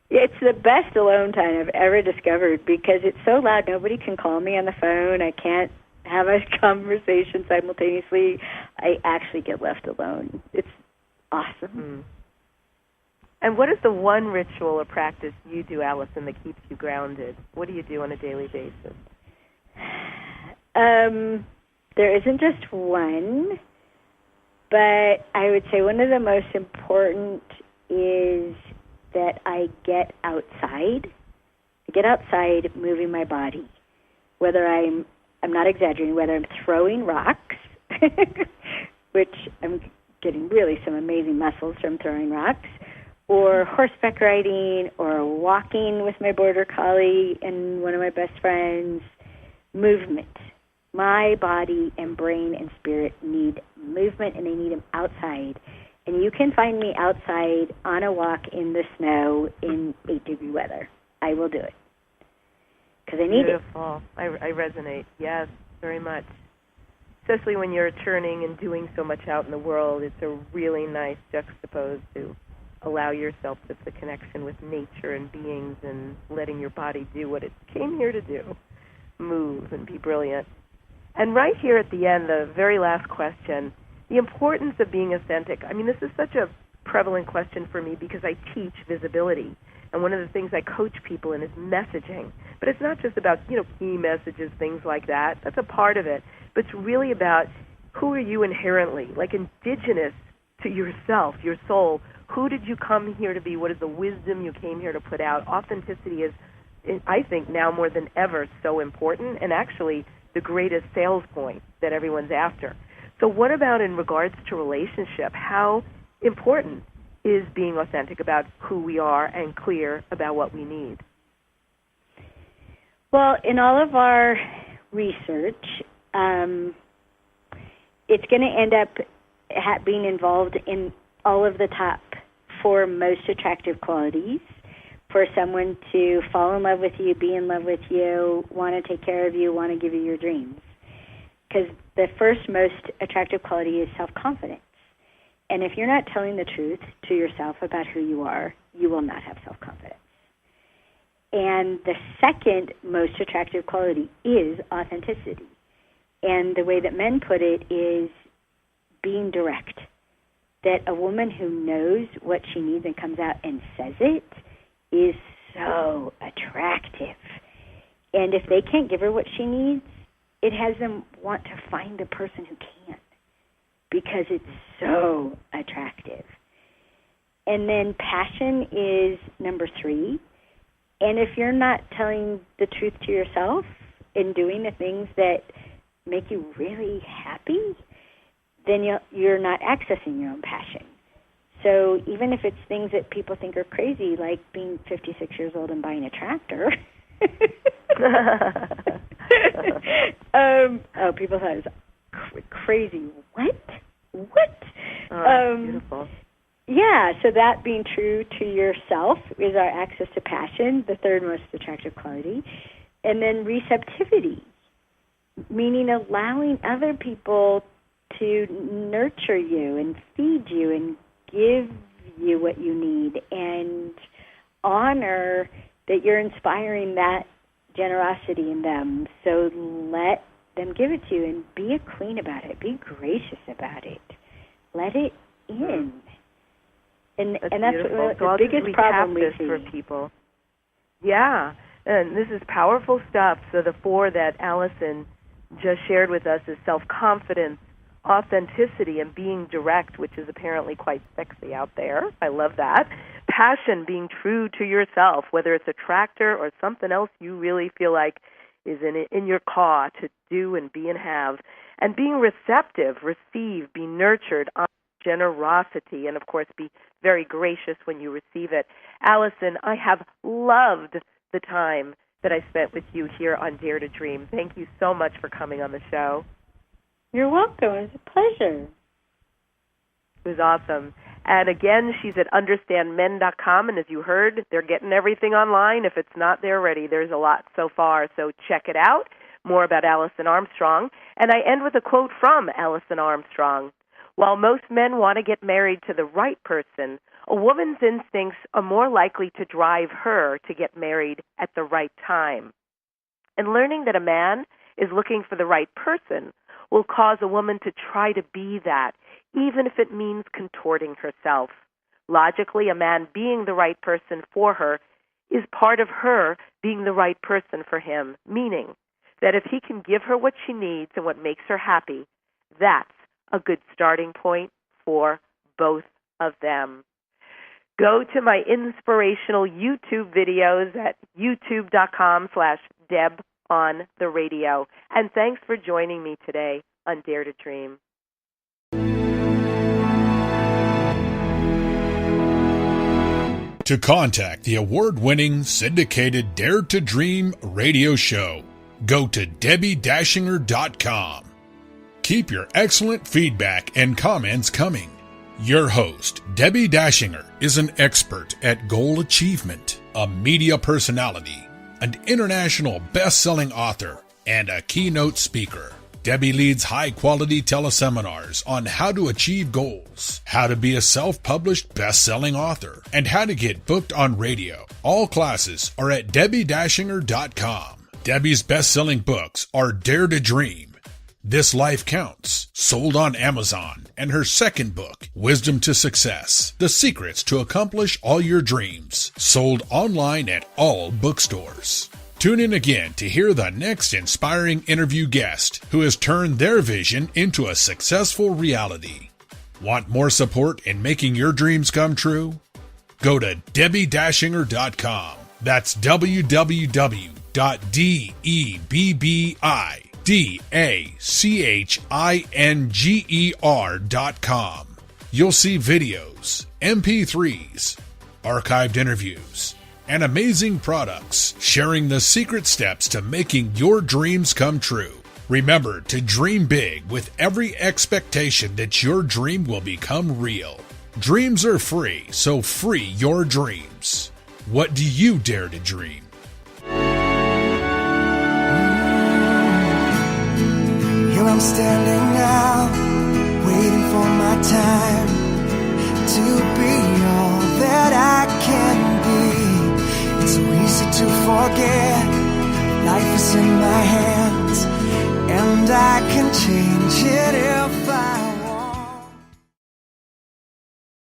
Speaker 6: It's the best alone time I've ever discovered because it's so loud nobody can call me on the phone. I can't have a conversation simultaneously. I actually get left alone. It's awesome.
Speaker 1: And what is the one ritual or practice you do, Alison, that keeps you grounded? What do you do on a daily basis?
Speaker 6: There isn't just one, but I would say one of the most important is that I get outside. I get outside moving my body, whether I'm not exaggerating, whether I'm throwing rocks, which I'm getting really some amazing muscles from throwing rocks, or horseback riding, or walking with my border collie and one of my best friends. Movement. My body and brain and spirit need movement, and they need them outside. And you can find me outside on a walk in the snow in 8-degree weather. I will do it because I need it.
Speaker 1: Beautiful. I resonate. Yes, very much. Especially when you're turning and doing so much out in the world, it's a really nice juxtapose to allow yourself just the connection with nature and beings and letting your body do what it came here to do. Move and be brilliant. And right here at the end, the very last question, the importance of being authentic. I mean, this is such a prevalent question for me because I teach visibility. And one of the things I coach people in is messaging. But it's not just about, key messages, things like that. That's a part of it. But it's really about who are you inherently, like indigenous to yourself, your soul. Who did you come here to be? What is the wisdom you came here to put out? Authenticity is, I think, now more than ever so important, and actually the greatest sales point that everyone's after. So what about in regards to relationship? How important is being authentic about who we are and clear about what we need?
Speaker 6: Well, in all of our research, it's going to end up being involved in all of the top 4 most attractive qualities for someone to fall in love with you, be in love with you, want to take care of you, want to give you your dreams. Because the first most attractive quality is self-confidence. And if you're not telling the truth to yourself about who you are, you will not have self-confidence. And the second most attractive quality is authenticity. And the way that men put it is being direct. That a woman who knows what she needs and comes out and says it is so attractive. And if they can't give her what she needs, it has them want to find a person who can, because it's so attractive. And then passion is number 3. And if you're not telling the truth to yourself and doing the things that make you really happy, then you're not accessing your own passion. So even if it's things that people think are crazy, like being 56 years old and buying a tractor, people thought it was crazy. What?
Speaker 1: Beautiful.
Speaker 6: Yeah, so that being true to yourself is our access to passion, the third most attractive quality. And then receptivity, meaning allowing other people to nurture you and feed you and give you what you need, and honor that you're inspiring that generosity in them. So let them give it to you, and be a queen about it. Be gracious about it. Let it in. And that's the biggest problem we see
Speaker 1: for people. Yeah, and this is powerful stuff. So the 4 that Alison just shared with us is self-confidence, authenticity, and being direct, which is apparently quite sexy out there. I love that. Passion, being true to yourself, whether it's a tractor or something else you really feel like is in your call to do and be and have. And being receptive, receive, be nurtured, generosity, and of course be very gracious when you receive it. Alison, I have loved the time that I spent with you here on Dare to Dream. Thank you so much for coming on the show.
Speaker 6: You're welcome. It was a pleasure.
Speaker 1: It was awesome. And again, she's at understandmen.com, and as you heard, they're getting everything online. If it's not there already, there's a lot so far, so check it out. More about Alison Armstrong. And I end with a quote from Alison Armstrong. While most men want to get married to the right person, a woman's instincts are more likely to drive her to get married at the right time. And learning that a man is looking for the right person will cause a woman to try to be that, even if it means contorting herself. Logically, a man being the right person for her is part of her being the right person for him, meaning that if he can give her what she needs and what makes her happy, that's a good starting point for both of them. Go to my inspirational YouTube videos at youtube.com/DebOnTheRadio. And thanks for joining me today on Dare to Dream.
Speaker 12: To contact the award-winning syndicated Dare to Dream radio show, go to DebbiDachinger.com. Keep your excellent feedback and comments coming. Your host, Debbi Dachinger, is an expert at goal achievement, a media personality, an international best-selling author, and a keynote speaker. Debbi leads high-quality teleseminars on how to achieve goals, how to be a self-published best-selling author, and how to get booked on radio. All classes are at DebbiDachinger.com. Debbi's best-selling books are Dare to Dream, This Life Counts, sold on Amazon, and her second book, Wisdom to Success, The Secrets to Accomplish All Your Dreams, sold online at all bookstores. Tune in again to hear the next inspiring interview guest who has turned their vision into a successful reality. Want more support in making your dreams come true? Go to DebbiDachinger.com. That's www.DebbiDachinger.com. You'll see videos, MP3s, archived interviews, and amazing products sharing the secret steps to making your dreams come true. Remember to dream big with every expectation that your dream will become real. Dreams are free, so free your dreams. What do you dare to dream?
Speaker 13: Here I'm standing out, waiting for my time to be all that I can be. It's so easy to forget, life is in my hands, and I can change it